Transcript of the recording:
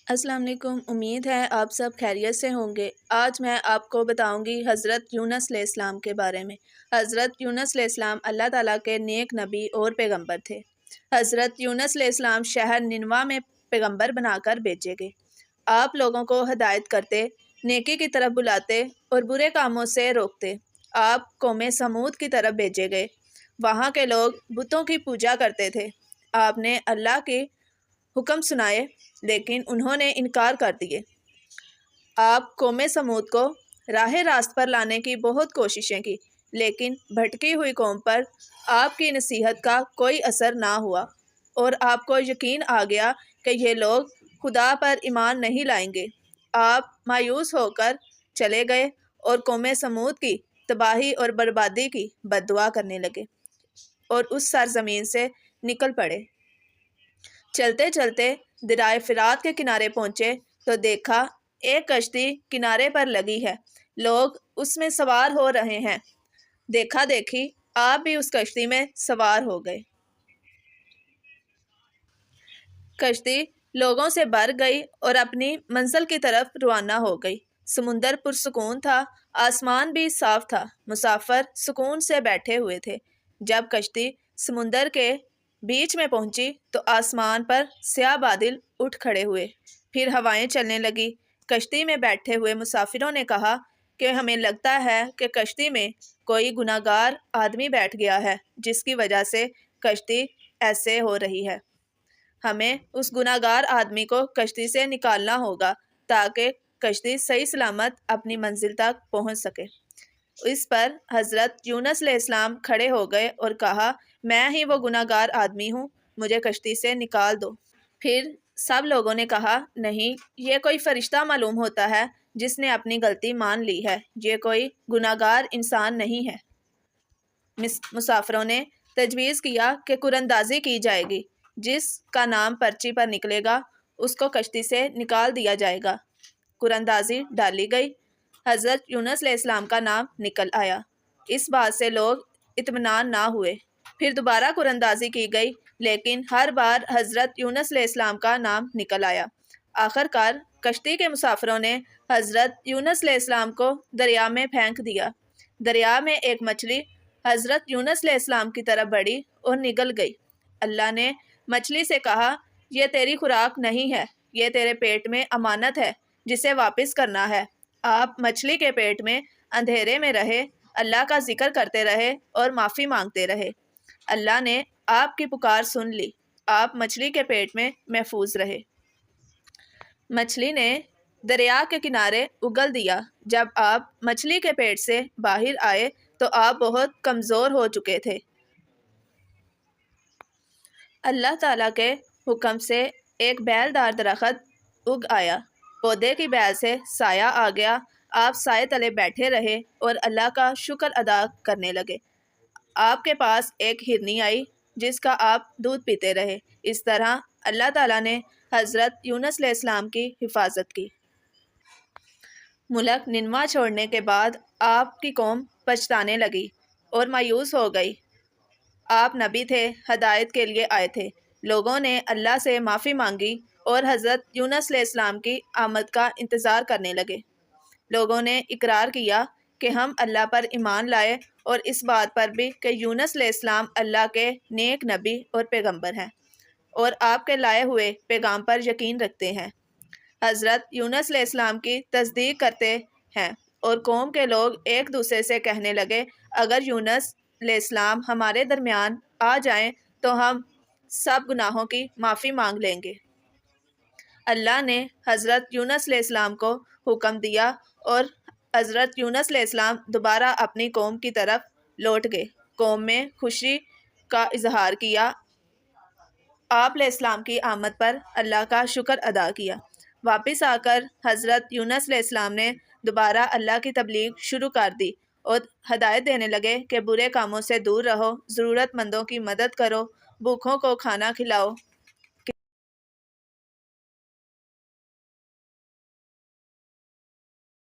السلام علیکم۔ امید ہے آپ سب خیریت سے ہوں گے۔ آج میں آپ کو بتاؤں گی حضرت یونس علیہ السلام کے بارے میں۔ حضرت یونس علیہ السلام اللہ تعالیٰ کے نیک نبی اور پیغمبر تھے۔ حضرت یونس علیہ السلام شہر ننوا میں پیغمبر بنا کر بھیجے گئے۔ آپ لوگوں کو ہدایت کرتے، نیکی کی طرف بلاتے اور برے کاموں سے روکتے۔ آپ قوم سمود کی طرف بھیجے گئے۔ وہاں کے لوگ بتوں کی پوجا کرتے تھے۔ آپ نے اللہ کے حکم سنائے لیکن انہوں نے انکار کر دیے۔ آپ قوم سمود کو راہ راست پر لانے کی بہت کوششیں کی لیکن بھٹکی ہوئی قوم پر آپ کی نصیحت کا کوئی اثر نہ ہوا اور آپ کو یقین آ گیا کہ یہ لوگ خدا پر ایمان نہیں لائیں گے۔ آپ مایوس ہو کر چلے گئے اور قوم سمود کی تباہی اور بربادی کی بد دعا کرنے لگے اور اس سرزمین سے نکل پڑے۔ چلتے چلتے دریائے فرات کے کنارے پہنچے تو دیکھا ایک کشتی کنارے پر لگی ہے، لوگ اس میں سوار ہو رہے ہیں۔ دیکھا دیکھی آپ بھی اس کشتی میں سوار ہو گئے۔ کشتی لوگوں سے بھر گئی اور اپنی منزل کی طرف روانہ ہو گئی۔ سمندر پرسکون تھا، آسمان بھی صاف تھا، مسافر سکون سے بیٹھے ہوئے تھے۔ جب کشتی سمندر کے بیچ میں پہنچی تو آسمان پر سیاہ بادل اٹھ کھڑے ہوئے، پھر ہوائیں چلنے لگی۔ کشتی میں بیٹھے ہوئے مسافروں نے کہا کہ ہمیں لگتا ہے کہ کشتی میں کوئی گناہ گار آدمی بیٹھ گیا ہے جس کی وجہ سے کشتی ایسے ہو رہی ہے۔ ہمیں اس گناہ گار آدمی کو کشتی سے نکالنا ہوگا تاکہ کشتی صحیح سلامت اپنی منزل تک پہنچ سکے۔ اس پر حضرت یونس علیہ السلام کھڑے ہو گئے اور کہا، میں ہی وہ گناہ گار آدمی ہوں، مجھے کشتی سے نکال دو۔ پھر سب لوگوں نے کہا، نہیں، یہ کوئی فرشتہ معلوم ہوتا ہے جس نے اپنی غلطی مان لی ہے، یہ کوئی گناہ گار انسان نہیں ہے۔ مسافروں نے تجویز کیا کہ قراندازی کی جائے گی، جس کا نام پرچی پر نکلے گا اس کو کشتی سے نکال دیا جائے گا۔ قراندازی ڈالی گئی، حضرت یونس علیہ السلام کا نام نکل آیا۔ اس بات سے لوگ اطمینان نہ ہوئے۔ پھر دوبارہ قراندازی کی گئی لیکن ہر بار حضرت یونس علیہ السلام کا نام نکل آیا۔ آخر کار کشتی کے مسافروں نے حضرت یونس علیہ السلام کو دریا میں پھینک دیا۔ دریا میں ایک مچھلی حضرت یونس علیہ السلام کی طرف بڑھی اور نگل گئی۔ اللہ نے مچھلی سے کہا، یہ تیری خوراک نہیں ہے، یہ تیرے پیٹ میں امانت ہے جسے واپس کرنا ہے۔ آپ مچھلی کے پیٹ میں اندھیرے میں رہے، اللہ کا ذکر کرتے رہے اور معافی مانگتے رہے۔ اللہ نے آپ کی پکار سن لی، آپ مچھلی کے پیٹ میں محفوظ رہے۔ مچھلی نے دریا کے کنارے اگل دیا۔ جب آپ مچھلی کے پیٹ سے باہر آئے تو آپ بہت کمزور ہو چکے تھے۔ اللہ تعالیٰ کے حکم سے ایک بیل دار درخت اگ آیا، پودے کی بیل سے سایہ آ گیا۔ آپ سائے تلے بیٹھے رہے اور اللہ کا شکر ادا کرنے لگے۔ آپ کے پاس ایک ہرنی آئی جس کا آپ دودھ پیتے رہے۔ اس طرح اللہ تعالیٰ نے حضرت یونس علیہ السلام کی حفاظت کی۔ ملک ننوا چھوڑنے کے بعد آپ کی قوم پچھتانے لگی اور مایوس ہو گئی۔ آپ نبی تھے، ہدایت کے لیے آئے تھے۔ لوگوں نے اللہ سے معافی مانگی اور حضرت یونس علیہ السلام کی آمد کا انتظار کرنے لگے۔ لوگوں نے اقرار کیا کہ ہم اللہ پر ایمان لائے اور اس بات پر بھی کہ یونس علیہ السلام اللہ کے نیک نبی اور پیغمبر ہیں اور آپ کے لائے ہوئے پیغام پر یقین رکھتے ہیں۔ حضرت یونس علیہ السلام کی تصدیق کرتے ہیں اور قوم کے لوگ ایک دوسرے سے کہنے لگے، اگر یونس علیہ السلام ہمارے درمیان آ جائیں تو ہم سب گناہوں کی معافی مانگ لیں گے۔ اللہ نے حضرت یونس علیہ السلام کو حکم دیا اور حضرت یونس علیہ السلام دوبارہ اپنی قوم کی طرف لوٹ گئے۔ قوم میں خوشی کا اظہار کیا۔ آپ علیہ السلام کی آمد پر اللہ کا شکر ادا کیا۔ واپس آ کر حضرت یونس علیہ السلام نے دوبارہ اللہ کی تبلیغ شروع کر دی اور ہدایت دینے لگے کہ برے کاموں سے دور رہو، ضرورت مندوں کی مدد کرو، بھوکھوں کو کھانا کھلاؤ،